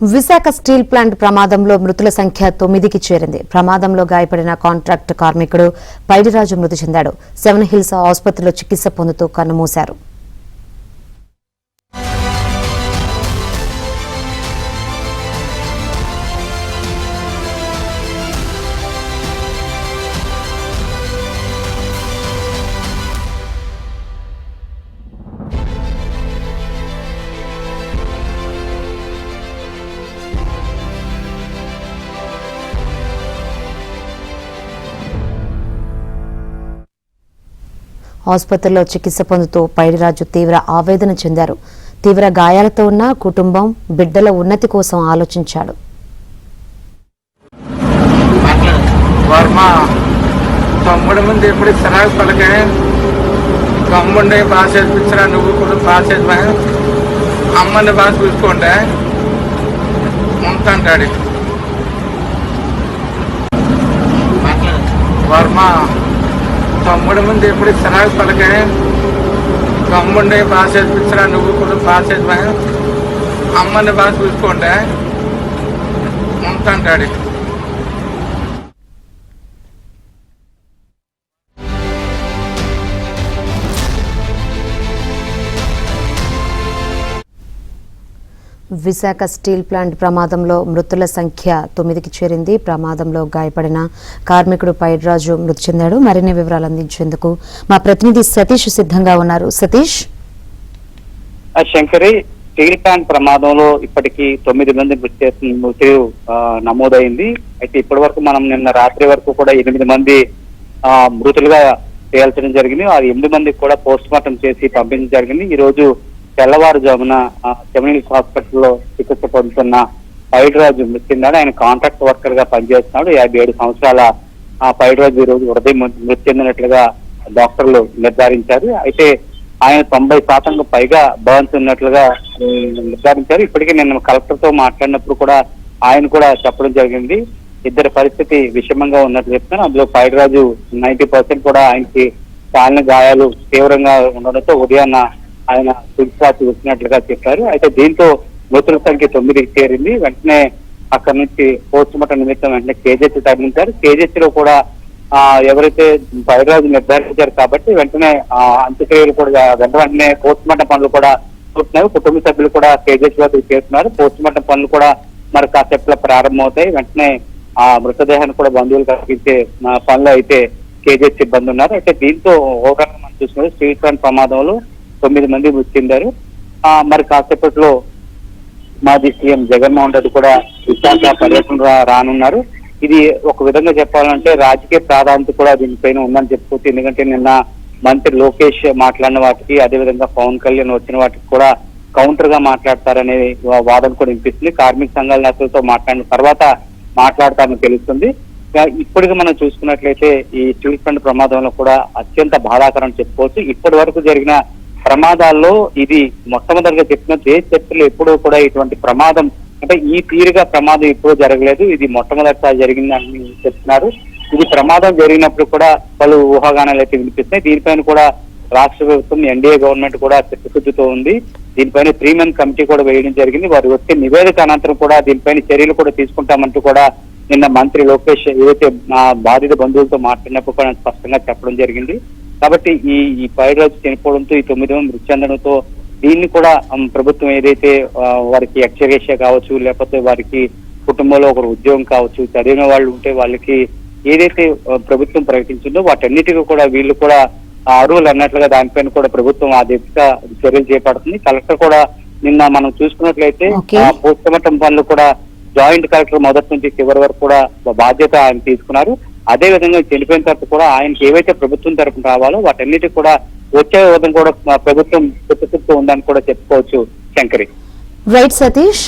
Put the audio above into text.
Visakha steel plant ప్రమాదంలో మృతుల సంఖ్య 9కి చేరింది. ప్రమాదంలో గాయపడిన కాంట్రాక్ట్ కార్మికుడు పైడిరాజు మృతి చెందాడు. సెవెన్ హిల్స్ ఆసుపత్రిలో చికిత్స పొందుతూ కన్నుమూశారు. ఆసుపత్రిలో చికిత్స పొందుతూ పైడిరాజు తీవ్ర ఆవేదన చెందారు. తీవ్ర గాయాలతో ఉన్న కుటుంబం బిడ్డల ఉన్నతి కోసం ఆలోచించాడు. తమ్ముడు ముందు ఎప్పుడు సరాగు పలకే తమ్ముడిని బాగా చేపించరా, నువ్వు కూడా బాగా చేసినా అమ్మని బాగా చూసుకోండి ఉంటాడు. వర్మ తమ్ముడి ముందు ఎప్పుడు సరాగు పలకే తమ్ముడిని బాగా చేపించరా, నువ్వు కూడా బాగా చేసినా అమ్మని బాగా చూసుకోండి ఉంటాడు. విశాఖ స్టీల్ ప్లాంట్ ప్రమాదంలో మృతుల సంఖ్య 9కి చేరింది. ప్రమాదంలో గాయపడిన కార్మికుడు పైడిరాజు మృతి చెందాడు. మరిన్ని వివరాలు అందించేందుకు మా ప్రతినిధి సతీష్ సిద్ధంగా ఉన్నారు. సతీష్. శంకరి, స్టీల్ ప్లాంట్ ప్రమాదంలో ఇప్పటికీ 9 మంది మృతి నమోదైంది. అయితే ఇప్పటి వరకు మనం నిన్న రాత్రి వరకు కూడా 8 మంది మృతులుగా తేల్చడం జరిగింది. ఆ 8 మందికి కూడా పోస్ట్ మార్టం చేసి పంపించడం జరిగింది. ఈ రోజు తెల్లవారుజామున సెవెన్ హిల్స్ హాస్పిటల్లో చికిత్స పొందుతున్న పైడిరాజు మృతి చెందాడు. ఆయన కాంట్రాక్ట్ వర్కర్ గా పనిచేస్తున్నాడు. 57 సంవత్సరాల పైడిరాజు ఈ రోజు ఉదయం మృతి చెందినట్లుగా డాక్టర్లు నిర్ధారించారు. అయితే ఆయన 90% పైగా బర్న్స్ ఉన్నట్లుగా నిర్ధారించారు. ఇప్పటికే నిన్న కలెక్టర్ తో మాట్లాడినప్పుడు కూడా ఆయన కూడా చెప్పడం జరిగింది. ఇద్దరి పరిస్థితి విషమంగా ఉన్నట్లు చెప్తున్నారు. అందులో పైడిరాజు 90% కూడా ఆయనకి కాలిన గాయాలు తీవ్రంగా ఉండడంతో ఉదయాన్న ఆయన తుదిశ్వాస వచ్చినట్లుగా చెప్పారు. అయితే దీంతో మృతుల సంఖ్య 9కి చేరింది. వెంటనే అక్కడి నుంచి పోస్ట్ మార్టం నిమిత్తం వెంటనే కేజీహెచ్ తరలించారు. కేజీహెచ్ లో కూడా ఎవరైతే పైడిరాజు నిర్ధారించారు కాబట్టి వెంటనే అంత్యక్రియలు కూడా వెంటనే పోస్ట్ మార్టం పనులు కూడా చూస్తున్నారు. కుటుంబ సభ్యులు కూడా కేజీహెచ్ లో చేస్తున్నారు. పోస్ట్ మార్టం పనులు కూడా మరి కాసేపులో ప్రారంభమవుతాయి. వెంటనే ఆ మృతదేహాన్ని కూడా బంధువులు కలిగించే పనులు అయితే కేజీహెచ్ సిబ్బంది ఉన్నారు. అయితే దీంతో ఓవరాల్ మనం చూసుకుంటే స్టీల్ ప్లాంట్ ప్రమాదంలో 9 మంది మృతి చెందారు. మరి కాసేపట్లో మాజీ సీఎం జగన్మోహన్ రెడ్డి కూడా విశాఖ పర్యటన రానున్నారు. ఇది ఒక విధంగా చెప్పాలంటే రాజకీయ ప్రాధాన్యత కూడా దీనిపైన ఉందని చెప్పుకోవచ్చు. ఎందుకంటే నిన్న మంత్రి లోకేష్ మాట్లాడిన వాటికి, అదేవిధంగా పవన్ కళ్యాణ్ వచ్చిన వాటికి కూడా కౌంటర్ గా మాట్లాడతారనే వాదన కూడా వినిపిస్తుంది. కార్మిక సంఘాల నేతలతో మాట్లాడిన తర్వాత మాట్లాడతారని తెలుస్తుంది. ఇప్పటికి మనం చూసుకున్నట్లయితే ఈ స్టీల్ ప్లాంట్ ప్రమాదంలో కూడా అత్యంత బాధాకరం చెప్పుకోవచ్చు. ఇప్పటి వరకు జరిగిన ప్రమాదాల్లో ఇది మొట్టమొదటిగా చెప్పిన దేశ చరిత్రలో ఎప్పుడూ కూడా ఇటువంటి ప్రమాదం అంటే ఈ తీరుగా ప్రమాదం ఎప్పుడూ జరగలేదు. ఇది మొట్టమొదటిసారి జరిగిందని చెప్తున్నారు. ఇది ప్రమాదం జరిగినప్పుడు కూడా పలు ఊహాగానాలు అయితే వినిపిస్తున్నాయి. దీనిపైన కూడా రాష్ట్ర ప్రభుత్వం, ఎన్డీఏ గవర్నమెంట్ కూడా చిత్తశుద్ధితో ఉంది. దీనిపైన 3 మెన్ కమిటీ కూడా వేయడం జరిగింది. వారు వచ్చే నివేదిక అనంతరం కూడా దీనిపైన చర్యలు కూడా తీసుకుంటామంటూ కూడా నిన్న మంత్రి లోకేష్ ఏదైతే బాధిత బంధువులతో మాట్లాడినప్పుడు కూడా స్పష్టంగా చెప్పడం జరిగింది. కాబట్టి ఈ పైడిరాజు చనిపోవడంతో ఈ 9 మంది మృతి చెందడంతో దీన్ని కూడా ప్రభుత్వం ఏదైతే వారికి ఎక్స్గ్రేషియా కావచ్చు, లేకపోతే వారికి కుటుంబంలో ఒకరు ఉద్యోగం కావచ్చు, చదివిన వాళ్ళు ఉంటే వాళ్ళకి ఏదైతే ప్రభుత్వం ప్రకటించిందో వాటన్నిటికీ కూడా వీళ్ళు కూడా అర్హులు అన్నట్లుగా దానిపైన కూడా ప్రభుత్వం ఆ దిశగా చర్యలు చేపడుతుంది. కలెక్టర్ కూడా నిన్న మనం చూసుకున్నట్లయితే పోస్ట్ మార్టం పనులు కూడా జాయింట్ కలెక్టర్ మొదటి నుంచి చివరి వరకు కూడా బాధ్యత ఆయన తీసుకున్నారు. అదే విధంగా చనిపోయిన తర్వాత కూడా ఆయనకి ఏవైతే ప్రభుత్వం తరఫున రావాలో వాటన్నిటికీ కూడా వచ్చే విధంగా కూడా ప్రభుత్వం చిత్తశుద్ధితో ఉందని కూడా చెప్పుకోవచ్చు. శంకరి. రైట్ సతీష్.